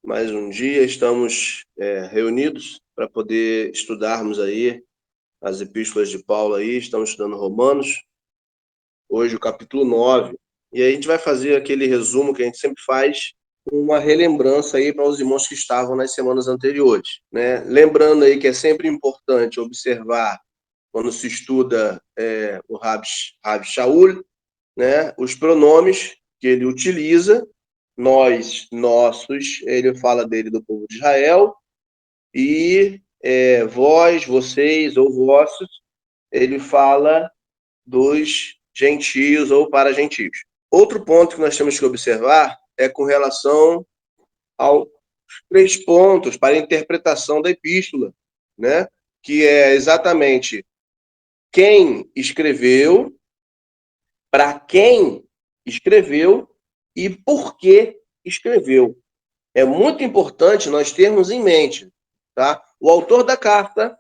Mais um dia estamos reunidos para poder estudarmos aí as epístolas de Paulo aí, estamos estudando Romanos, hoje o capítulo 9. E aí a gente vai fazer aquele resumo que a gente sempre faz, uma relembrança aí para os irmãos que estavam nas semanas anteriores, né? Lembrando aí que é sempre importante observar, quando se estuda o Rabi Shaul, né, os pronomes que ele utiliza, nós, nossos, ele fala dele do povo de Israel, e vós, vocês ou vossos, ele fala dos gentios ou para gentios. Outro ponto que nós temos que observar é com relação aos 3 pontos para a interpretação da epístola, né? Que é exatamente quem escreveu, para quem escreveu e por que escreveu. É muito importante nós termos em mente, tá? O autor da carta,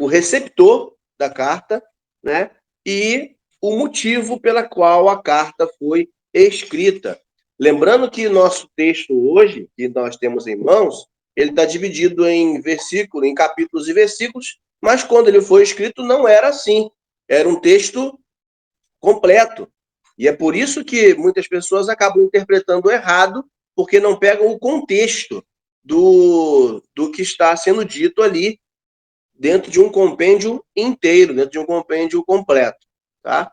o receptor da carta, né? E o motivo pela qual a carta foi escrita. Lembrando que nosso texto hoje, que nós temos em mãos, ele está dividido em versículos, em capítulos e versículos, mas quando ele foi escrito não era assim. Era um texto completo. E é por isso que muitas pessoas acabam interpretando errado, porque não pegam o contexto do que está sendo dito ali dentro de um compêndio inteiro, dentro de um compêndio completo. Tá?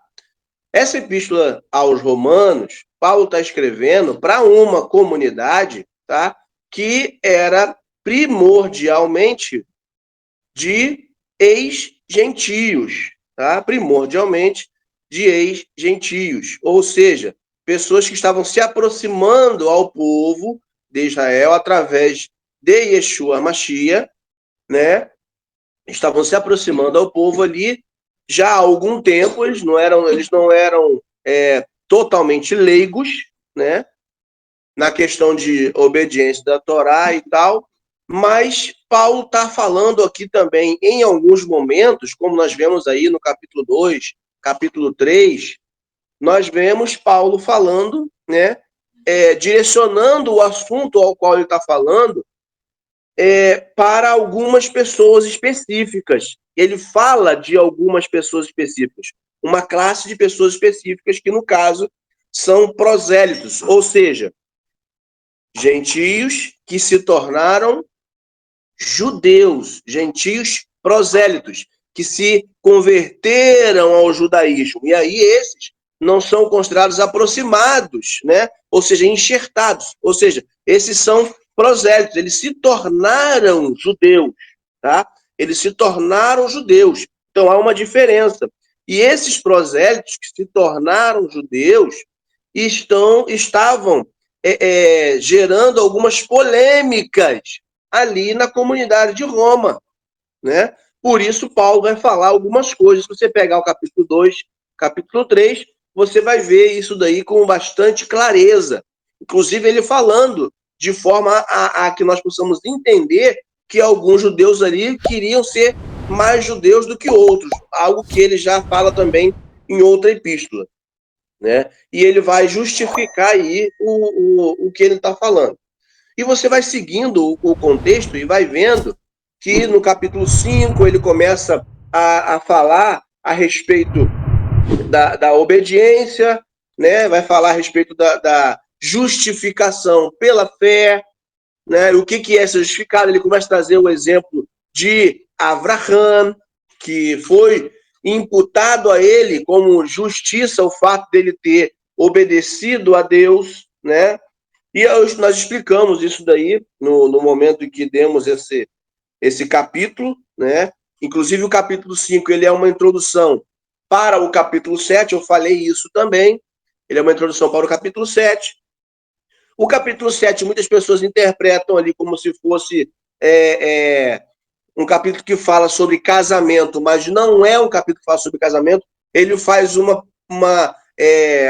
Essa epístola aos Romanos, Paulo está escrevendo para uma comunidade, tá, que era primordialmente de ex-gentios, tá? Primordialmente de ex-gentios, ou seja, pessoas que estavam se aproximando ao povo de Israel através de Yeshua Mashiach, né? Estavam se aproximando ao povo ali já há algum tempo, eles não eram totalmente leigos, né? Na questão de obediência da Torá e tal, mas Paulo está falando aqui também, em alguns momentos, como nós vemos aí no capítulo 2, capítulo 3, nós vemos Paulo falando, né, direcionando o assunto ao qual ele está falando para algumas pessoas específicas. Ele fala de algumas pessoas específicas, uma classe de pessoas específicas que, no caso, são prosélitos, ou seja, gentios que se tornaram judeus, gentios prosélitos, que se converteram ao judaísmo. E aí esses não são considerados aproximados, né? Ou seja, enxertados. Ou seja, esses são prosélitos, eles se tornaram judeus, tá? Eles se tornaram judeus. Então há uma diferença. E esses prosélitos que se tornaram judeus estavam gerando algumas polêmicas ali na comunidade de Roma, né? Por isso, Paulo vai falar algumas coisas. Se você pegar o capítulo 2, capítulo 3, você vai ver isso daí com bastante clareza. Inclusive, ele falando de forma a que nós possamos entender que alguns judeus ali queriam ser mais judeus do que outros, algo que ele já fala também em outra epístola, né? E ele vai justificar aí o que ele está falando. E você vai seguindo o contexto e vai vendo que no capítulo 5 ele começa a falar a respeito da obediência, né? Vai falar a respeito da justificação pela fé, né? O que é ser justificado? Ele começa a trazer o exemplo de Abraham, que foi imputado a ele como justiça o fato dele ter obedecido a Deus, né? E nós explicamos isso daí no momento em que demos esse capítulo, né? Inclusive o capítulo 5, ele é uma introdução para o capítulo 7, eu falei isso também, ele é uma introdução para o capítulo 7. O capítulo 7, muitas pessoas interpretam ali como se fosse um capítulo que fala sobre casamento, mas não é um capítulo que fala sobre casamento, ele faz uma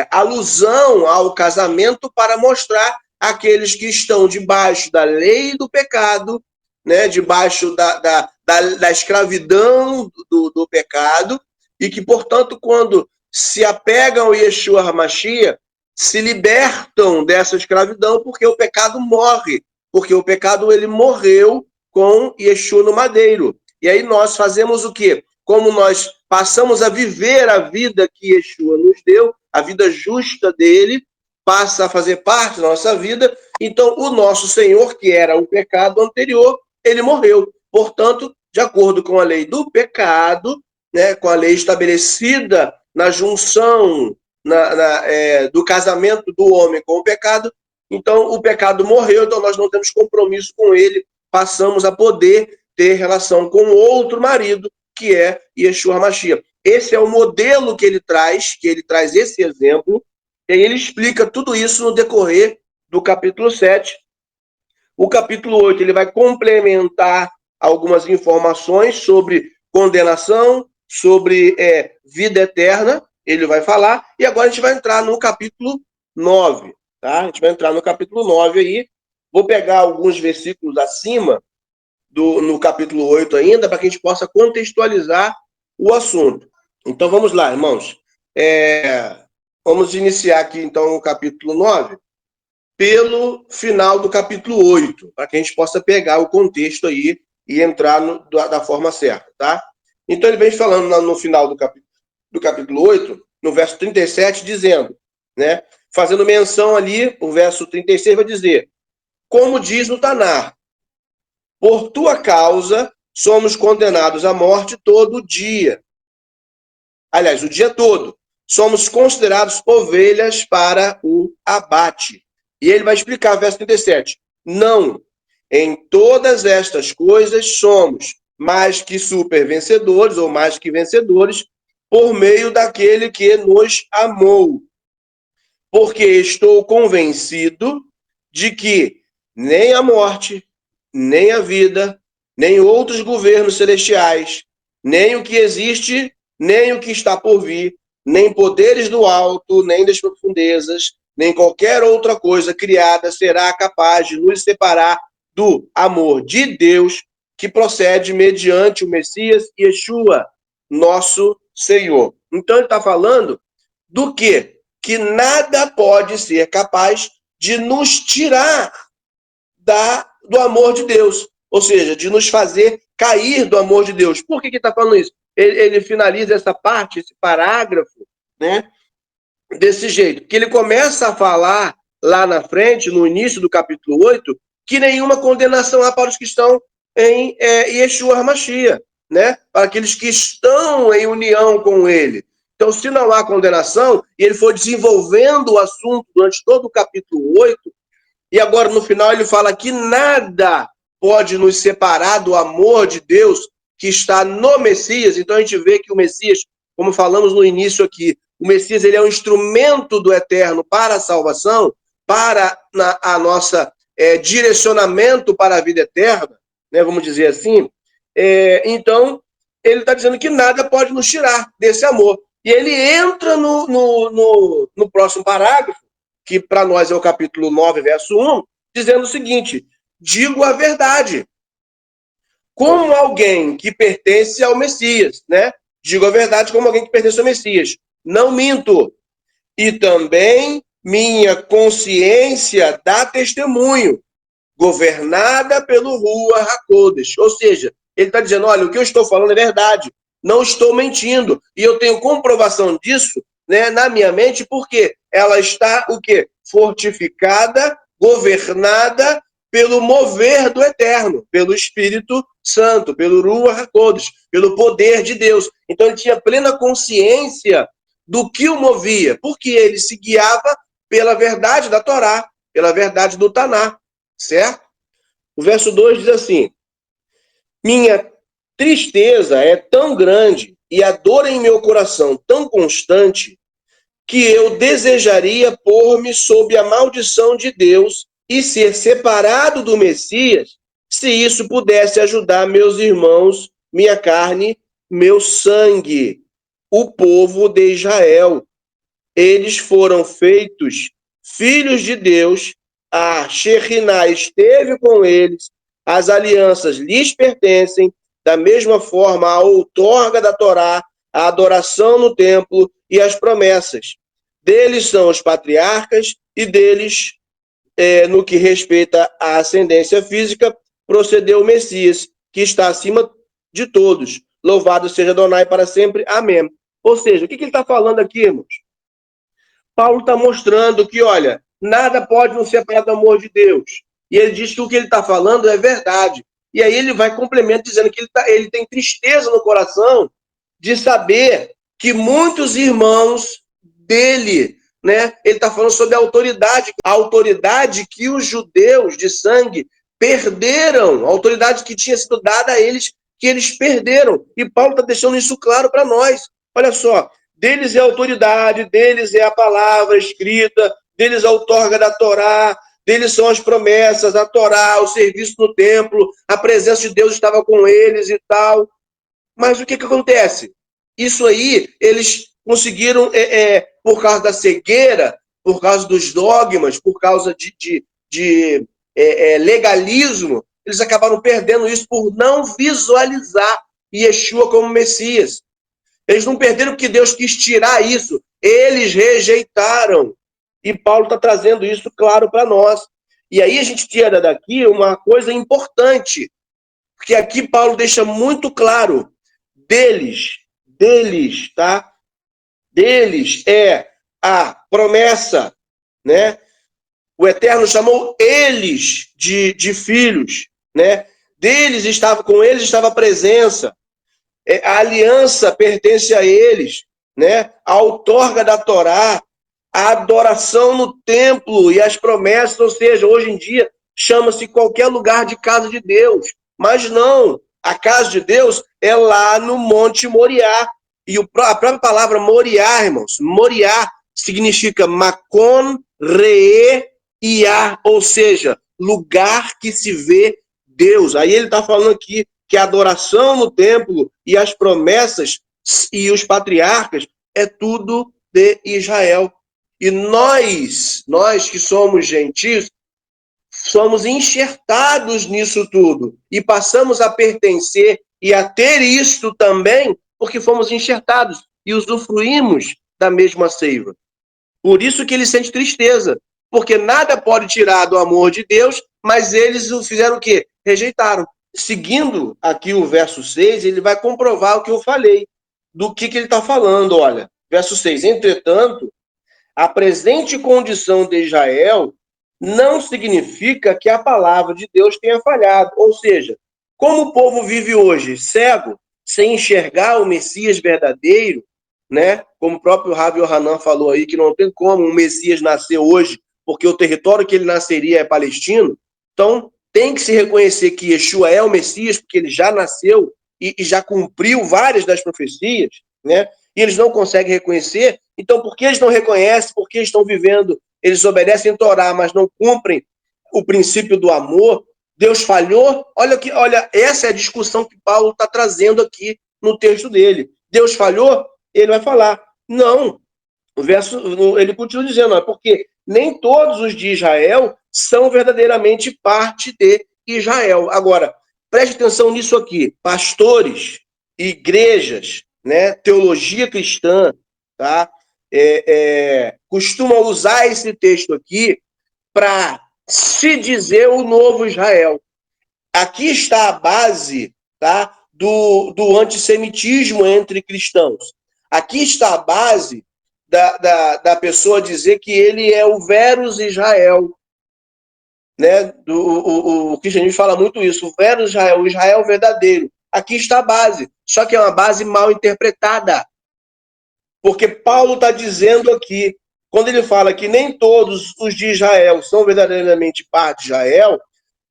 alusão ao casamento para mostrar aqueles que estão debaixo da lei do pecado, né, debaixo da escravidão do pecado, e que, portanto, quando se apegam a Yeshua HaMashiach, se libertam dessa escravidão, porque o pecado morre porque o pecado ele morreu com Yeshua no madeiro. E aí nós fazemos o quê? Como nós passamos a viver a vida que Yeshua nos deu, a vida justa dele, passa a fazer parte da nossa vida. Então, o nosso Senhor, que era o pecado anterior, ele morreu. Portanto, de acordo com a lei do pecado, né, com a lei estabelecida na junção do casamento do homem com o pecado, então o pecado morreu, então nós não temos compromisso com ele, passamos a poder ter relação com outro marido, que é Yeshua HaMashiach. Esse é o modelo que ele traz esse exemplo, e aí ele explica tudo isso no decorrer do capítulo 7. O capítulo 8 ele vai complementar algumas informações sobre condenação, sobre vida eterna, ele vai falar, e agora a gente vai entrar no capítulo 9, tá? A gente vai entrar no capítulo 9 aí, vou pegar alguns versículos acima, no capítulo 8 ainda, para que a gente possa contextualizar o assunto. Então vamos lá, irmãos. Vamos iniciar aqui então o capítulo 9, pelo final do capítulo 8, para que a gente possa pegar o contexto aí e entrar da forma certa, tá? Então ele vem falando no final do capítulo 8, no verso 37, dizendo, né? Fazendo menção ali, o verso 36 vai dizer, como diz no Tanar, por tua causa somos condenados à morte todo dia. Aliás, o dia todo. Somos considerados ovelhas para o abate. E ele vai explicar, verso 37. Não, em todas estas coisas somos mais que supervencedores, ou mais que vencedores, por meio daquele que nos amou. Porque estou convencido de que nem a morte, nem a vida, nem outros governos celestiais, nem o que existe, nem o que está por vir, nem poderes do alto, nem das profundezas, nem qualquer outra coisa criada será capaz de nos separar do amor de Deus que procede mediante o Messias Yeshua, nosso Senhor. Então ele está falando do quê? Que nada pode ser capaz de nos tirar do amor de Deus, ou seja, de nos fazer cair do amor de Deus. Por que está falando isso? Ele finaliza essa parte, esse parágrafo, né, desse jeito, que ele começa a falar lá na frente, no início do capítulo 8, que nenhuma condenação há para os que estão em Yeshua HaMashiach, né, para aqueles que estão em união com ele. Então, se não há condenação, e ele foi desenvolvendo o assunto durante todo o capítulo 8, e agora no final ele fala que nada pode nos separar do amor de Deus que está no Messias. Então a gente vê que o Messias, como falamos no início aqui, o Messias ele é um instrumento do Eterno para a salvação, para a nossa direcionamento para a vida eterna, né, vamos dizer assim. Então ele está dizendo que nada pode nos tirar desse amor. E ele entra no próximo parágrafo, que para nós é o capítulo 9, verso 1, dizendo o seguinte, digo a verdade, como alguém que pertence ao Messias, né? Digo a verdade como alguém que pertence ao Messias. Não minto. E também minha consciência dá testemunho, governada pelo Ruach HaKodesh. Ou seja, ele está dizendo, olha, o que eu estou falando é verdade, não estou mentindo. E eu tenho comprovação disso, né, na minha mente, porque ela está, o quê? Fortificada, governada pelo mover do Eterno, pelo Espírito Santo, pelo Ruach HaKodesh, pelo poder de Deus. Então ele tinha plena consciência do que o movia, porque ele se guiava pela verdade da Torá, pela verdade do Taná, certo? O verso 2 diz assim, minha tristeza é tão grande e a dor em meu coração tão constante que eu desejaria pôr-me sob a maldição de Deus e ser separado do Messias, se isso pudesse ajudar meus irmãos, minha carne, meu sangue, o povo de Israel. Eles foram feitos filhos de Deus, a Shekhinah esteve com eles, as alianças lhes pertencem, da mesma forma a outorga da Torá, a adoração no templo e as promessas. Deles são os patriarcas e deles no que respeita à ascendência física, procedeu o Messias, que está acima de todos. Louvado seja Adonai para sempre. Amém. Ou seja, o que ele está falando aqui, irmãos? Paulo está mostrando que, olha, nada pode nos separar do amor de Deus. E ele diz que o que ele está falando é verdade. E aí ele vai complemento dizendo que ele tem tristeza no coração de saber que muitos irmãos dele, né? Ele está falando sobre a autoridade que os judeus de sangue perderam, a autoridade que tinha sido dada a eles, que eles perderam. E Paulo está deixando isso claro para nós. Olha só, deles é a autoridade, deles é a palavra escrita, deles é a outorga da Torá, deles são as promessas, a Torá, o serviço no templo, a presença de Deus estava com eles e tal. Mas o que acontece? Isso aí, eles conseguiram, por causa da cegueira, por causa dos dogmas, por causa de legalismo, eles acabaram perdendo isso por não visualizar Yeshua como Messias. Eles não perderam porque Deus quis tirar isso. Eles rejeitaram. E Paulo está trazendo isso claro para nós. E aí a gente tira daqui uma coisa importante, porque aqui Paulo deixa muito claro, deles, tá? Deles é a promessa, né? O Eterno chamou eles de filhos, né? Com eles estava a presença. A aliança pertence a eles, né? A outorga da Torá, a adoração no templo e as promessas, ou seja, hoje em dia chama-se qualquer lugar de casa de Deus, mas não, a casa de Deus é lá no Monte Moriá, e a própria palavra Moriá, irmãos, Moriá significa Makon Re'e Iá, ou seja, lugar que se vê Deus. Aí ele está falando aqui que a adoração no templo e as promessas e os patriarcas é tudo de Israel. E nós que somos gentios, somos enxertados nisso tudo e passamos a pertencer e a ter isto também porque fomos enxertados e usufruímos da mesma seiva. Por isso que ele sente tristeza, porque nada pode tirar do amor de Deus, mas eles o fizeram o quê? Rejeitaram. Seguindo aqui o verso 6, ele vai comprovar o que eu falei, do que ele está falando, olha. Verso 6, entretanto, a presente condição de Israel não significa que a palavra de Deus tenha falhado. Ou seja, como o povo vive hoje cego, sem enxergar o Messias verdadeiro, né? Como o próprio Rav Yohanan falou aí, que não tem como um Messias nascer hoje, porque o território que ele nasceria é palestino. Então, tem que se reconhecer que Yeshua é o Messias, porque ele já nasceu e já cumpriu várias das profecias, né? E eles não conseguem reconhecer. Então, por que eles não reconhecem? Porque eles estão vivendo, eles obedecem a Torá, mas não cumprem o princípio do amor. Deus falhou? Olha, essa é a discussão que Paulo está trazendo aqui no texto dele. Deus falhou? Ele vai falar, não. Ele continua dizendo, porque nem todos os de Israel são verdadeiramente parte de Israel. Agora, preste atenção nisso aqui. Pastores, igrejas, né, teologia cristã, tá? Costumam usar esse texto aqui para se dizer o novo Israel. Aqui está a base, tá, do antissemitismo entre cristãos. Aqui está a base da pessoa dizer que ele é o Verus Israel. Né? O cristianismo fala muito isso, o Verus Israel, o Israel verdadeiro. Aqui está a base, só que é uma base mal interpretada. Porque Paulo está dizendo aqui, quando ele fala que nem todos os de Israel são verdadeiramente parte de Israel,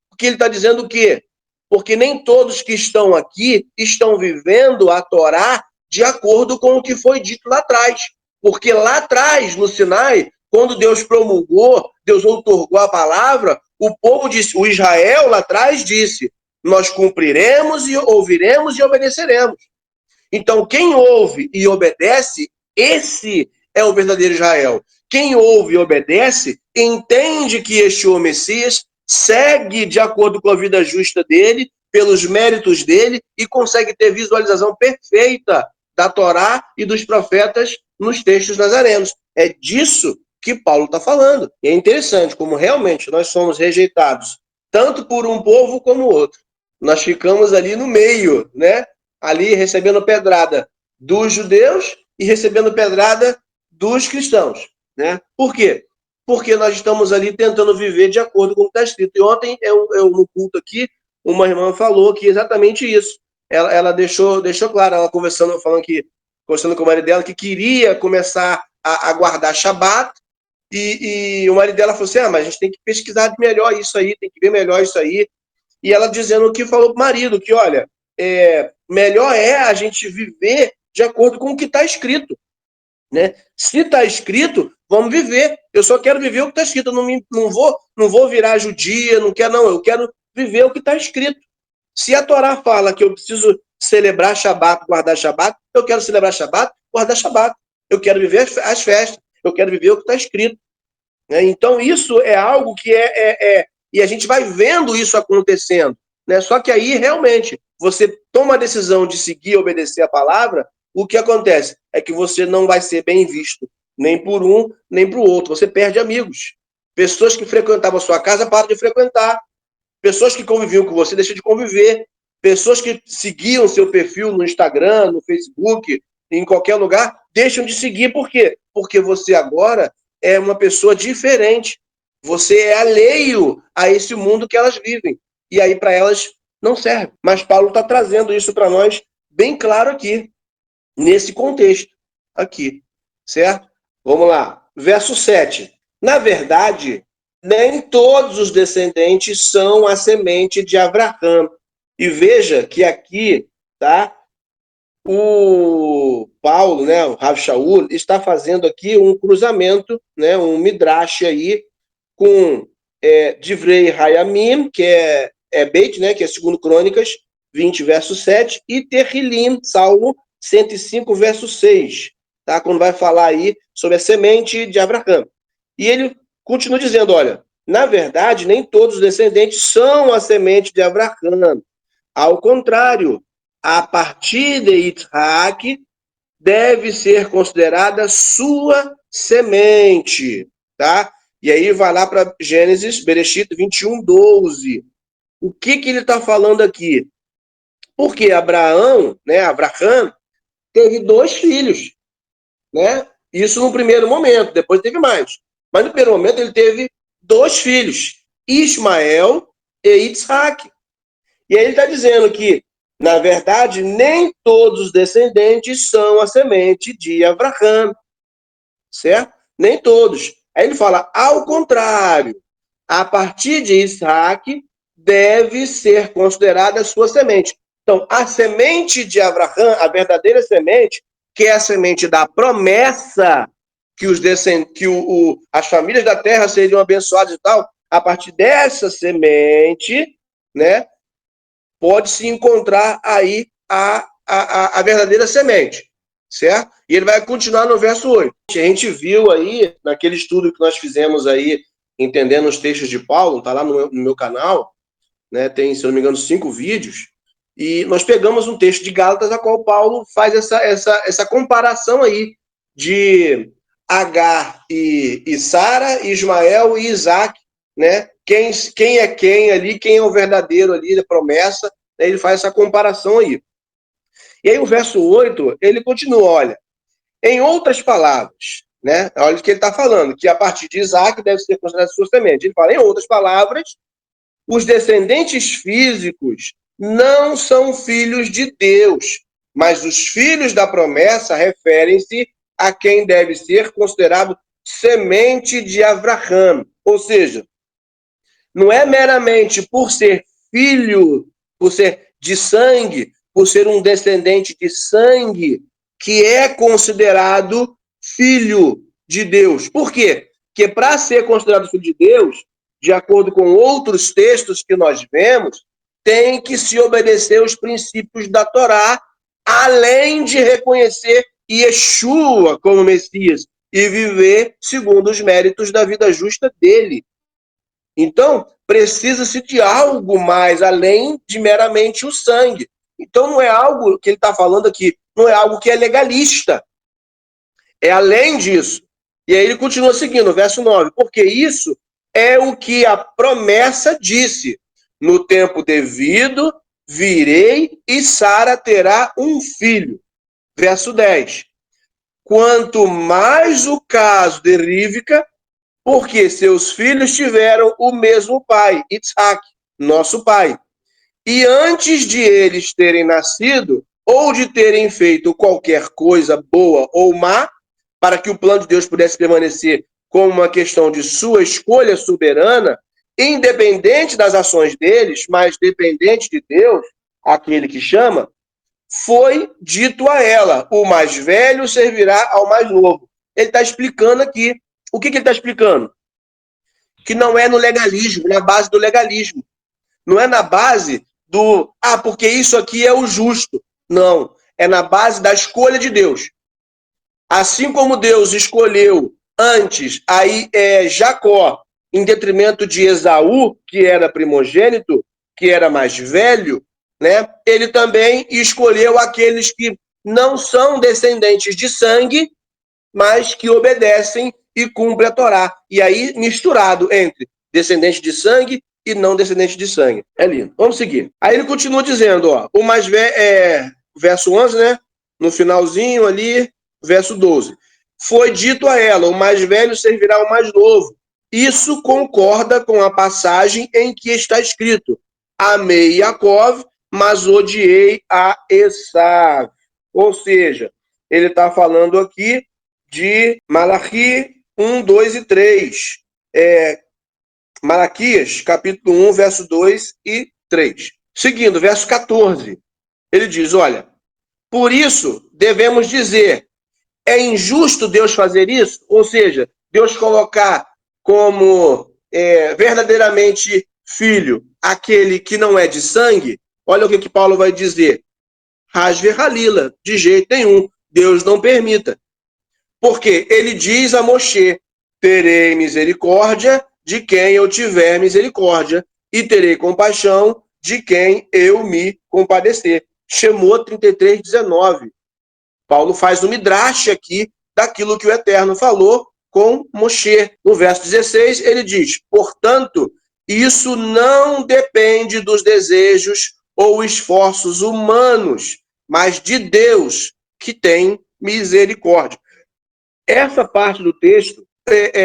porque ele está dizendo o quê? Porque nem todos que estão aqui estão vivendo a Torá de acordo com o que foi dito lá atrás. Porque lá atrás, no Sinai, quando Deus promulgou, Deus outorgou a palavra, o povo disse, o Israel lá atrás disse, nós cumpriremos e ouviremos e obedeceremos. Então, quem ouve e obedece, esse é o verdadeiro Israel. Quem ouve e obedece, entende que Yeshua, o Messias, segue de acordo com a vida justa dele, pelos méritos dele, e consegue ter visualização perfeita da Torá e dos profetas nos textos nazarenos. É disso que Paulo está falando. E é interessante como realmente nós somos rejeitados, tanto por um povo como outro. Nós ficamos ali no meio, né? Ali recebendo pedrada dos judeus e recebendo pedrada dos cristãos, né? Por quê? Porque nós estamos ali tentando viver de acordo com o que está escrito. E ontem, no culto aqui, uma irmã falou que exatamente isso. Ela deixou claro, ela conversando com o marido dela, que queria começar a guardar Shabat, e o marido dela falou assim, mas a gente tem que pesquisar melhor isso aí, tem que ver melhor isso aí. E ela dizendo que falou para o marido, que olha, melhor é a gente viver de acordo com o que está escrito. Né? Se está escrito, vamos viver. Eu só quero viver o que está escrito. Eu não vou virar judia, não quero, não. Eu quero viver o que está escrito. Se a Torá fala que eu preciso celebrar Shabat, guardar Shabat, eu quero celebrar Shabat, guardar Shabat. Eu quero viver as festas. Eu quero viver o que está escrito. Né? Então, isso é algo que E a gente vai vendo isso acontecendo. Né? Só que aí, realmente, você toma a decisão de seguir e obedecer a palavra, o que acontece é que você não vai ser bem visto, nem por um, nem para o outro. Você perde amigos. Pessoas que frequentavam a sua casa param de frequentar. Pessoas que conviviam com você deixam de conviver. Pessoas que seguiam seu perfil no Instagram, no Facebook, em qualquer lugar, deixam de seguir. Por quê? Porque você agora é uma pessoa diferente. Você é alheio a esse mundo que elas vivem. E aí, para elas, não serve. Mas Paulo está trazendo isso para nós bem claro aqui, nesse contexto aqui. Certo? Vamos lá. Verso 7. Na verdade, nem todos os descendentes são a semente de Abraão. E veja que aqui, tá? O Paulo, né, o Rav Shaul, está fazendo aqui um cruzamento, né, um midrash aí, com Divrei Hayamim, que é Beit, né, que é 2 Crônicas 20, verso 7, e Terrilim, Salmo 105, verso 6, tá? Quando vai falar aí sobre a semente de Abraão. E ele continua dizendo, olha, na verdade, nem todos os descendentes são a semente de Abraão. Ao contrário, a partir de Yitzhak deve ser considerada sua semente, tá? E aí vai lá para Gênesis, Bereshit 21, 12. O que ele está falando aqui? Porque Abraão teve 2 filhos, né? Isso no primeiro momento, depois teve mais. Mas no primeiro momento ele teve 2 filhos, Ismael e Yitzhak. E aí ele está dizendo que, na verdade, nem todos os descendentes são a semente de Abraão, certo? Nem todos. Aí ele fala, ao contrário, a partir de Isaac deve ser considerada a sua semente. Então, a semente de Abraão, a verdadeira semente, que é a semente da promessa que as famílias da terra seriam abençoadas e tal, a partir dessa semente, né, pode-se encontrar aí a verdadeira semente, certo? E ele vai continuar no verso 8. A gente viu aí, naquele estudo que nós fizemos aí, entendendo os textos de Paulo, está lá no meu canal, né? Tem, se eu não me engano, 5 vídeos, e nós pegamos um texto de Gálatas, a qual Paulo faz essa comparação aí de Agar e Sara, Ismael e Isaac, né? Quem é quem ali, quem é o verdadeiro ali da promessa, né? Ele faz essa comparação aí. E aí o verso 8, ele continua, olha, em outras palavras, né? Olha o que ele está falando, que a partir de Isaac deve ser considerada sua semente. Ele fala, em outras palavras, os descendentes físicos não são filhos de Deus, mas os filhos da promessa referem-se a quem deve ser considerado semente de Abraão. Ou seja, não é meramente por ser filho, por ser de sangue, por ser um descendente de sangue, que é considerado filho de Deus. Por quê? Porque para ser considerado filho de Deus, de acordo com outros textos que nós vemos, tem que se obedecer os princípios da Torá, além de reconhecer Yeshua como Messias e viver segundo os méritos da vida justa dele. Então, precisa-se de algo mais, além de meramente o sangue. Então, não é algo que ele está falando aqui, não é algo que é legalista. É além disso. E aí ele continua seguindo, verso 9. Porque isso é o que a promessa disse. No tempo devido, virei e Sara terá um filho. Verso 10. Quanto mais o caso de Rívca, porque seus filhos tiveram o mesmo pai, Isaac, nosso pai. E antes de eles terem nascido, ou de terem feito qualquer coisa boa ou má, para que o plano de Deus pudesse permanecer como uma questão de sua escolha soberana, independente das ações deles, mas dependente de Deus, aquele que chama, foi dito a ela: o mais velho servirá ao mais novo. Ele está explicando aqui. O que ele está explicando? Que não é no legalismo, na base do legalismo. Não é na base do, porque isso aqui é o justo. Não. É na base da escolha de Deus. Assim como Deus escolheu antes Jacó em detrimento de Esaú, que era primogênito, que era mais velho, né? Ele também escolheu aqueles que não são descendentes de sangue, mas que obedecem e cumprem a Torá. E aí, misturado entre descendente de sangue e não descendente de sangue. É lindo. Vamos seguir. Aí ele continua dizendo, o mais velho, verso 11, né? No finalzinho ali, verso 12. Foi dito a ela, o mais velho servirá ao mais novo. Isso concorda com a passagem em que está escrito: amei Jacó, mas odiei a Esaú. Ou seja, ele está falando aqui de Malachi 1, 2 e 3. Malaquias, capítulo 1, verso 2 e 3. Seguindo, verso 14. Ele diz, olha, por isso devemos dizer, é injusto Deus fazer isso? Ou seja, Deus colocar como verdadeiramente filho aquele que não é de sangue? Olha o que Paulo vai dizer. Hasver Halila, de jeito nenhum. Deus não permita. Porque ele diz a Moshe, terei misericórdia de quem eu tiver misericórdia, e terei compaixão de quem eu me compadecer. Shemot 33, 19. Paulo faz um midrash aqui daquilo que o Eterno falou com Moshe. No verso 16, ele diz, portanto, isso não depende dos desejos ou esforços humanos, mas de Deus, que tem misericórdia. Essa parte do texto,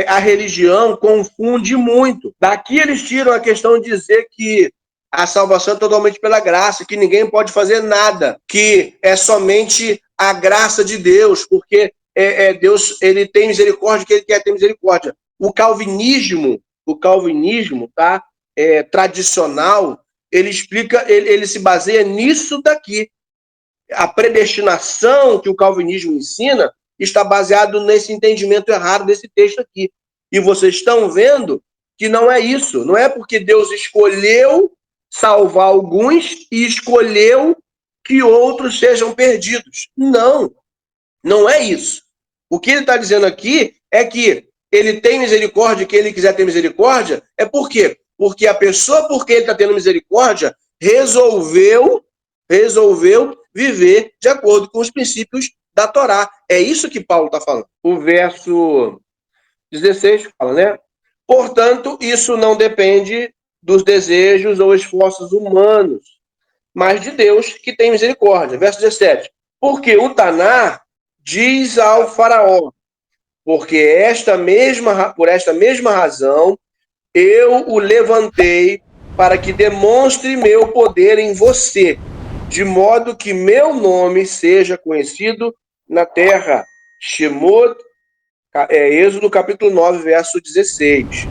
a religião confunde muito. Daqui eles tiram a questão de dizer que a salvação é totalmente pela graça, que ninguém pode fazer nada, que é somente a graça de Deus, porque Deus ele tem misericórdia, que ele quer ter misericórdia. O calvinismo, tá? Tradicional, ele explica, ele se baseia nisso daqui. A predestinação que o calvinismo ensina está baseado nesse entendimento errado desse texto aqui. E vocês estão vendo que não é isso. Não é porque Deus escolheu salvar alguns e escolheu que outros sejam perdidos. Não, não é isso. O que ele está dizendo aqui é que ele tem misericórdia, que ele quiser ter misericórdia, é por quê? Porque a pessoa, por que ele está tendo misericórdia, resolveu viver de acordo com os princípios da Torá. É isso que Paulo está falando. O verso 16 fala, né? Portanto, isso não depende dos desejos ou esforços humanos, mas de Deus que tem misericórdia. Verso 17. Porque o Taná diz ao faraó, porque por esta mesma razão eu o levantei para que demonstre meu poder em você, de modo que meu nome seja conhecido na terra. Shemot, Êxodo capítulo 9, verso 16.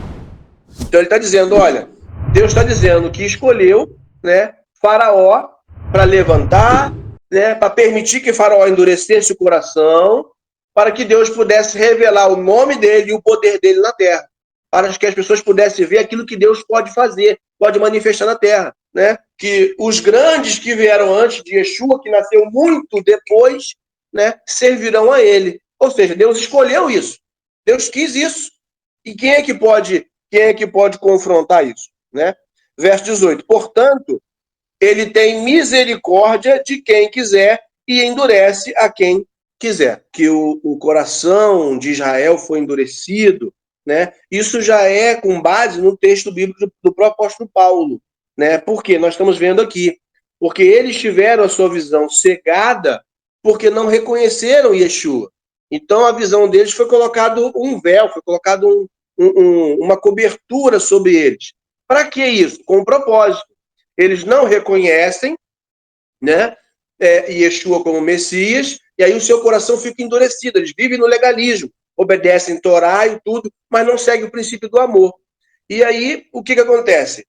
Então ele está dizendo, olha, Deus está dizendo que escolheu, né, Faraó para levantar, né, para permitir que Faraó endurecesse o coração, para que Deus pudesse revelar o nome dele e o poder dele na terra, para que as pessoas pudessem ver aquilo que Deus pode fazer, pode manifestar na terra, né? Que os grandes que vieram antes de Yeshua, que nasceu muito depois, né, servirão a ele. Ou seja, Deus escolheu isso. Deus quis isso. E quem é que pode confrontar isso, né? Verso 18. Portanto, ele tem misericórdia de quem quiser e endurece a quem quiser, que o coração de Israel foi endurecido, né? Isso já é com base no texto bíblico do próprio apóstolo Paulo, né? Porque nós estamos vendo aqui, porque eles tiveram a sua visão cegada porque não reconheceram Yeshua. Então a visão deles foi colocado um véu, foi colocado uma cobertura sobre eles. Para que isso? Com um propósito. Eles não reconhecem, né, Yeshua como Messias, e aí o seu coração fica endurecido. Eles vivem no legalismo, obedecem Torá e tudo, mas não seguem o princípio do amor. E aí, o que acontece?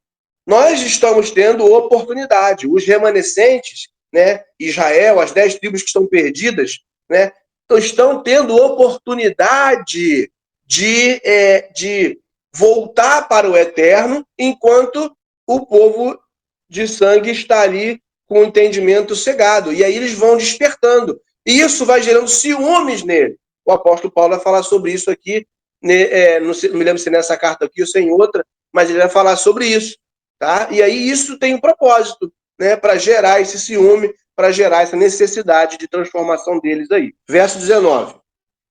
Nós estamos tendo oportunidade. Os remanescentes, né, Israel, as 10 tribos que estão perdidas, né, estão tendo oportunidade de voltar para o eterno, enquanto o povo de sangue está ali com o entendimento cegado. E aí eles vão despertando. E isso vai gerando ciúmes nele. O apóstolo Paulo vai falar sobre isso aqui, não me lembro se nessa carta aqui ou se em outra, mas ele vai falar sobre isso. Tá? E aí isso tem um propósito, né, para gerar esse ciúme, para gerar essa necessidade de transformação deles aí. Verso 19.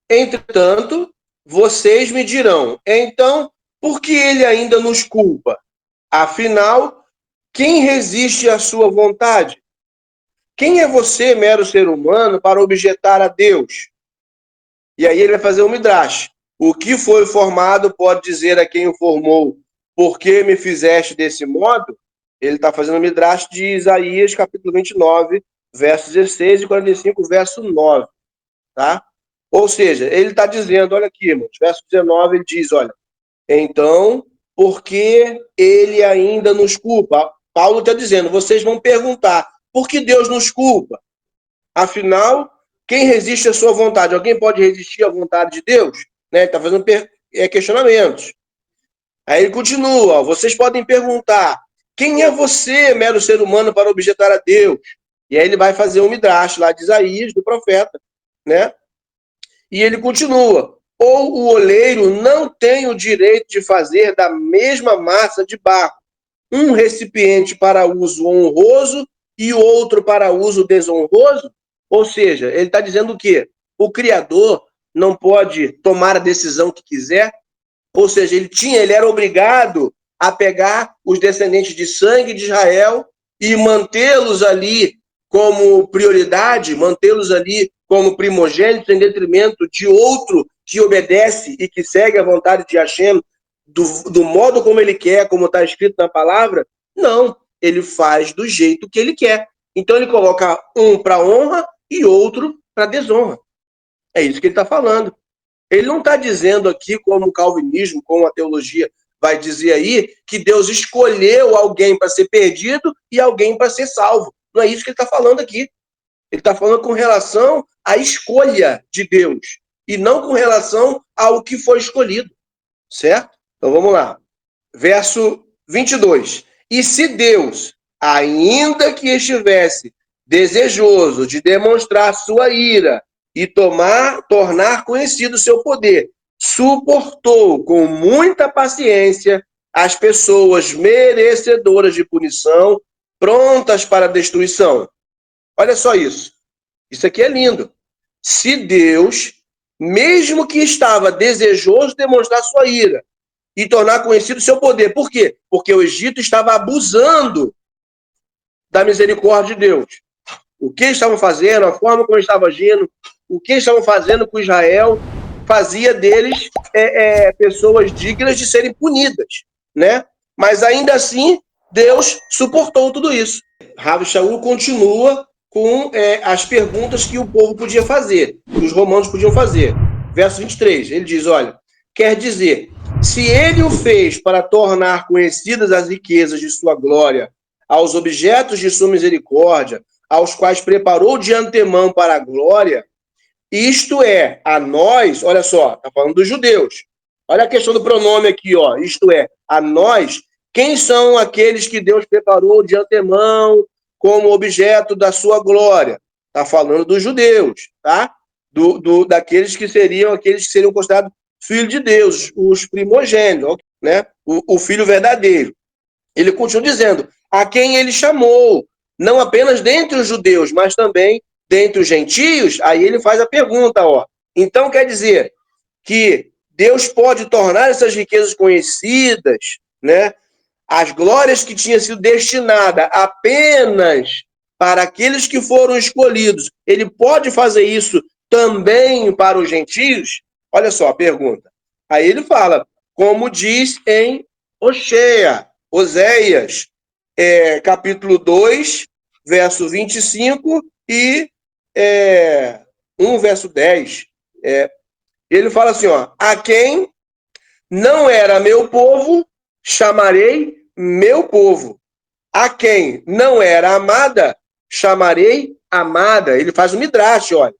Entretanto, vocês me dirão, então, por que ele ainda nos culpa? Afinal, quem resiste à sua vontade? Quem é você, mero ser humano, para objetar a Deus? E aí ele vai fazer um midrash. O que foi formado pode dizer a quem o formou, por que me fizeste desse modo? Ele está fazendo um midrash de Isaías, capítulo 29, versos 16 e 45, verso 9. Tá? Ou seja, ele está dizendo, olha aqui, irmãos, verso 19, ele diz, olha, então, por que ele ainda nos culpa? Paulo está dizendo, vocês vão perguntar, por que Deus nos culpa? Afinal, quem resiste à sua vontade? Alguém pode resistir à vontade de Deus? Né? Ele está fazendo questionamentos. Aí ele continua, vocês podem perguntar, quem é você, mero ser humano, para objetar a Deus? E aí ele vai fazer um midrash lá de Isaías, do profeta, né? E ele continua, ou o oleiro não tem o direito de fazer da mesma massa de barro um recipiente para uso honroso e outro para uso desonroso? Ou seja, ele está dizendo o quê? O Criador não pode tomar a decisão que quiser? Ou seja, ele era obrigado a pegar os descendentes de sangue de Israel e mantê-los ali como prioridade, mantê-los ali como primogênitos em detrimento de outro que obedece e que segue a vontade de Hashem do modo como ele quer, como está escrito na palavra? Não, ele faz do jeito que ele quer. Então ele coloca um para honra e outro para desonra. É isso que ele está falando. Ele não está dizendo aqui, como o calvinismo, como a teologia vai dizer aí, que Deus escolheu alguém para ser perdido e alguém para ser salvo. Não é isso que ele está falando aqui. Ele está falando com relação à escolha de Deus e não com relação ao que foi escolhido. Certo? Então vamos lá. Verso 22. E se Deus, ainda que estivesse desejoso de demonstrar sua ira e tornar conhecido seu poder, suportou com muita paciência as pessoas merecedoras de punição, prontas para a destruição. Olha só isso. Isso aqui é lindo. Se Deus, mesmo que estava desejoso de demonstrar sua ira e tornar conhecido seu poder. Por quê? Porque o Egito estava abusando da misericórdia de Deus. O que estavam fazendo, a forma como estavam agindo, o que estavam fazendo com Israel, fazia deles pessoas dignas de serem punidas, né? Mas ainda assim, Deus suportou tudo isso. Rav Shaul continua com as perguntas que o povo podia fazer, que os romanos podiam fazer. Verso 23, ele diz, olha, quer dizer, se ele o fez para tornar conhecidas as riquezas de sua glória, aos objetos de sua misericórdia, aos quais preparou de antemão para a glória, isto é, a nós, olha só, está falando dos judeus. Olha a questão do pronome aqui, ó. Isto é, a nós, quem são aqueles que Deus preparou de antemão como objeto da sua glória? Está falando dos judeus, tá? Daqueles que seriam considerados filhos de Deus, os primogênitos, né? O filho verdadeiro. Ele continua dizendo, a quem ele chamou, não apenas dentre os judeus, mas também dentre os gentios, aí ele faz a pergunta, ó. Então quer dizer que Deus pode tornar essas riquezas conhecidas, né? As glórias que tinham sido destinadas apenas para aqueles que foram escolhidos, ele pode fazer isso também para os gentios? Olha só a pergunta. Aí ele fala, como diz em Oséias, capítulo 2, verso 25 e 1, verso 10. Ele fala assim, ó, a quem não era meu povo, chamarei meu povo. A quem não era amada, chamarei amada. Ele faz um midrash, olha.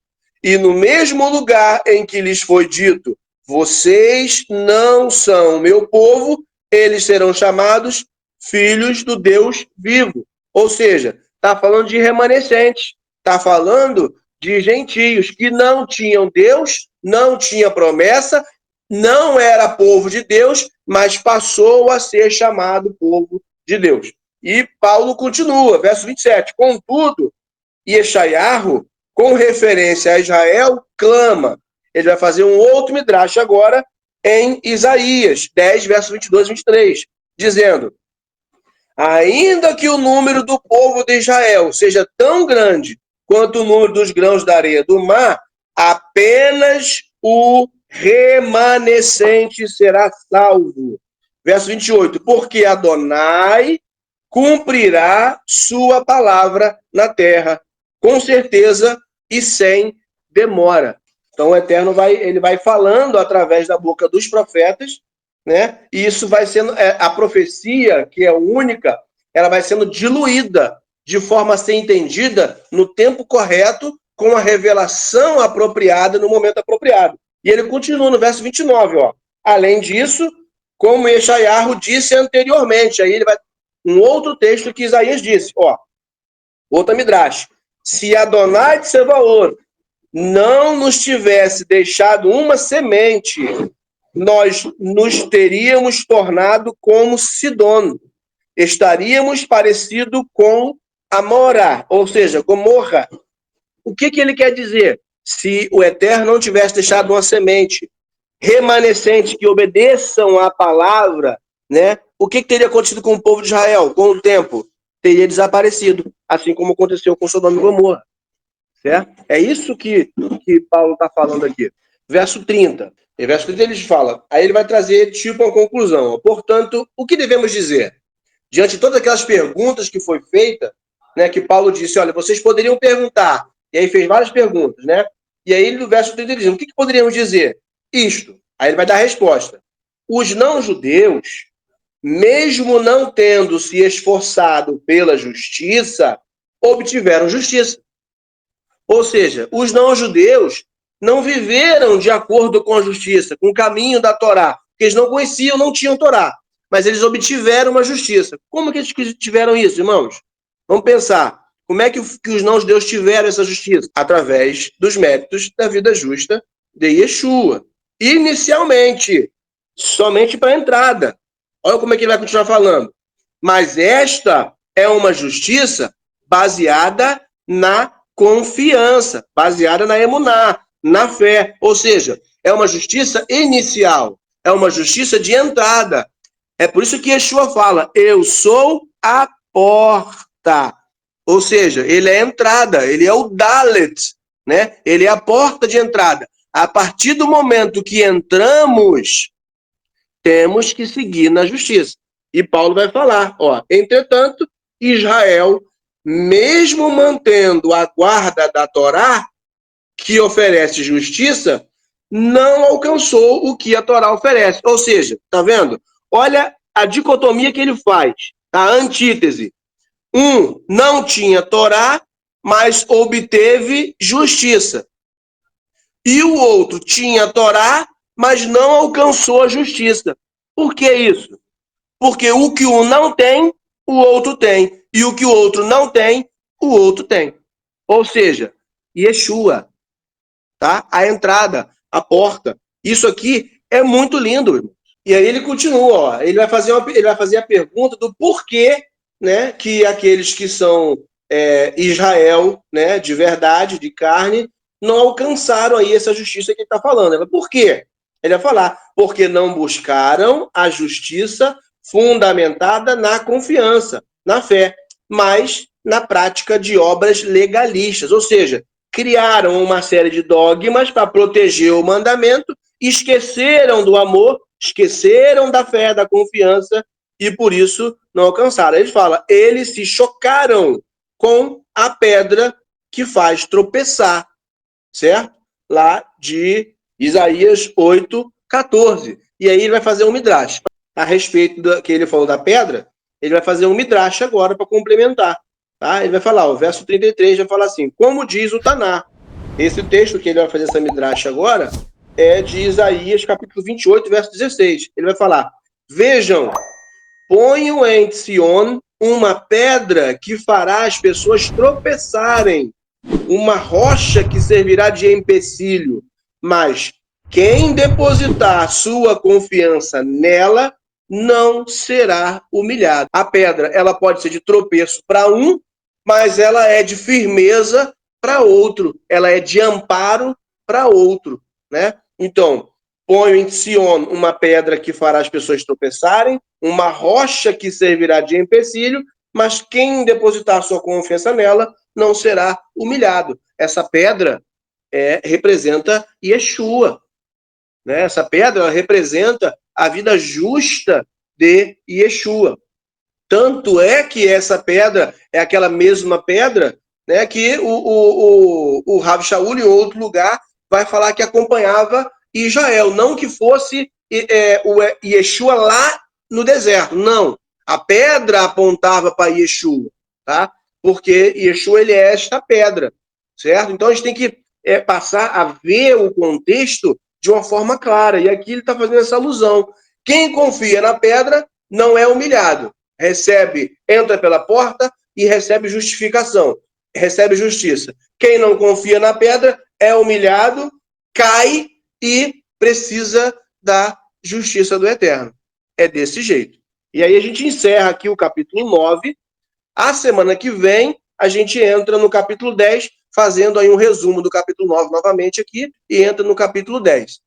E no mesmo lugar em que lhes foi dito, vocês não são meu povo, eles serão chamados filhos do Deus vivo. Ou seja, está falando de remanescentes, está falando de gentios que não tinham Deus, não tinha promessa, não era povo de Deus, mas passou a ser chamado povo de Deus. E Paulo continua, verso 27. Contudo, Yeshayahu, com referência a Israel, clama. Ele vai fazer um outro midrash agora em Isaías 10, verso 22 e 23, dizendo, ainda que o número do povo de Israel seja tão grande quanto o número dos grãos da areia do mar, apenas o remanescente será salvo. Verso 28, porque Adonai cumprirá sua palavra na terra, com certeza e sem demora. Então o Eterno ele vai falando através da boca dos profetas, né? E isso vai sendo, a profecia, que é única, ela vai sendo diluída de forma a ser entendida no tempo correto, com a revelação apropriada no momento apropriado. E ele continua no verso 29, ó. Além disso, como Yeshayahu disse anteriormente, aí ele vai um outro texto que Isaías disse, ó, outra midrash, se Adonai de Sebaot não nos tivesse deixado uma semente, nós nos teríamos tornado como Sidom, estaríamos parecido com Amorá, ou seja, Gomorra. O que ele quer dizer? Se o Eterno não tivesse deixado uma semente remanescente que obedeçam à palavra, né? O que teria acontecido com o povo de Israel? Com o tempo, teria desaparecido, assim como aconteceu com Sodoma e Gomorra. Certo? É isso que Paulo está falando aqui. Verso 30. Em verso 30 ele fala, aí ele vai trazer tipo uma conclusão. Portanto, o que devemos dizer? Diante de todas aquelas perguntas que foi feita, né, que Paulo disse, olha, vocês poderiam perguntar. E aí fez várias perguntas, né? E aí no verso 30 ele diz, o que poderíamos dizer? Isto. Aí ele vai dar a resposta. Os não-judeus, mesmo não tendo se esforçado pela justiça, obtiveram justiça. Ou seja, os não-judeus não viveram de acordo com a justiça, com o caminho da Torá, porque eles não conheciam, não tinham Torá, mas eles obtiveram uma justiça. Como que eles tiveram isso, irmãos? Vamos pensar. Como é que os não-judeus tiveram essa justiça? Através dos méritos da vida justa de Yeshua. Inicialmente, somente para a entrada. Olha como é que ele vai continuar falando. Mas esta é uma justiça baseada na confiança, baseada na emuná, na fé. Ou seja, é uma justiça inicial, é uma justiça de entrada. É por isso que Yeshua fala, eu sou a porta. Ou seja, ele é a entrada, ele é o Dalet, né? Ele é a porta de entrada. A partir do momento que entramos, temos que seguir na justiça. E Paulo vai falar, ó, entretanto, Israel, mesmo mantendo a guarda da Torá, que oferece justiça, não alcançou o que a Torá oferece. Ou seja, tá vendo? Olha a dicotomia que ele faz, a antítese. Um não tinha Torá, mas obteve justiça. E o outro tinha Torá, mas não alcançou a justiça. Por que isso? Porque o que um não tem, o outro tem. E o que o outro não tem, o outro tem. Ou seja, Yeshua, tá? A entrada, a porta. Isso aqui é muito lindo, irmão. E aí ele continua, ó, ele vai fazer a pergunta do porquê, né, que aqueles que são Israel, né, de verdade, de carne, não alcançaram aí essa justiça que ele está falando. Por quê? Ele vai falar, porque não buscaram a justiça fundamentada na confiança, na fé, mas na prática de obras legalistas, ou seja, criaram uma série de dogmas para proteger o mandamento, esqueceram do amor, esqueceram da fé, da confiança, e por isso não alcançaram. Ele fala, eles se chocaram com a pedra que faz tropeçar, certo? Lá de Isaías 8:14. E aí ele vai fazer um midrash. A respeito do que ele falou da pedra, ele vai fazer um midrash agora para complementar. Tá? Ele vai falar, o verso 33 vai falar assim, como diz o Taná. Esse texto que ele vai fazer essa midrash agora é de Isaías capítulo 28, verso 16. Ele vai falar, vejam, ponho em Sion uma pedra que fará as pessoas tropeçarem, uma rocha que servirá de empecilho, mas quem depositar sua confiança nela não será humilhado. A pedra, ela pode ser de tropeço para um, mas ela é de firmeza para outro, ela é de amparo para outro, né? Então, ponho em Sion uma pedra que fará as pessoas tropeçarem, uma rocha que servirá de empecilho, mas quem depositar sua confiança nela não será humilhado. Essa pedra representa Yeshua, né? Essa pedra representa a vida justa de Yeshua. Tanto é que essa pedra é aquela mesma pedra, né, que o Rav Shaul, em outro lugar, vai falar que acompanhava Israel. Não que fosse o Yeshua lá no deserto, não. A pedra apontava para Yeshua, tá? Porque Yeshua, ele é esta pedra, certo? Então a gente tem que passar a ver o contexto de uma forma clara. E aqui ele está fazendo essa alusão. Quem confia na pedra não é humilhado. Entra pela porta e recebe justificação, recebe justiça. Quem não confia na pedra é humilhado, cai e precisa da justiça do Eterno. É desse jeito. E aí a gente encerra aqui o capítulo 9. A semana que vem a gente entra no capítulo 10, fazendo aí um resumo do capítulo 9 novamente aqui, e entra no capítulo 10.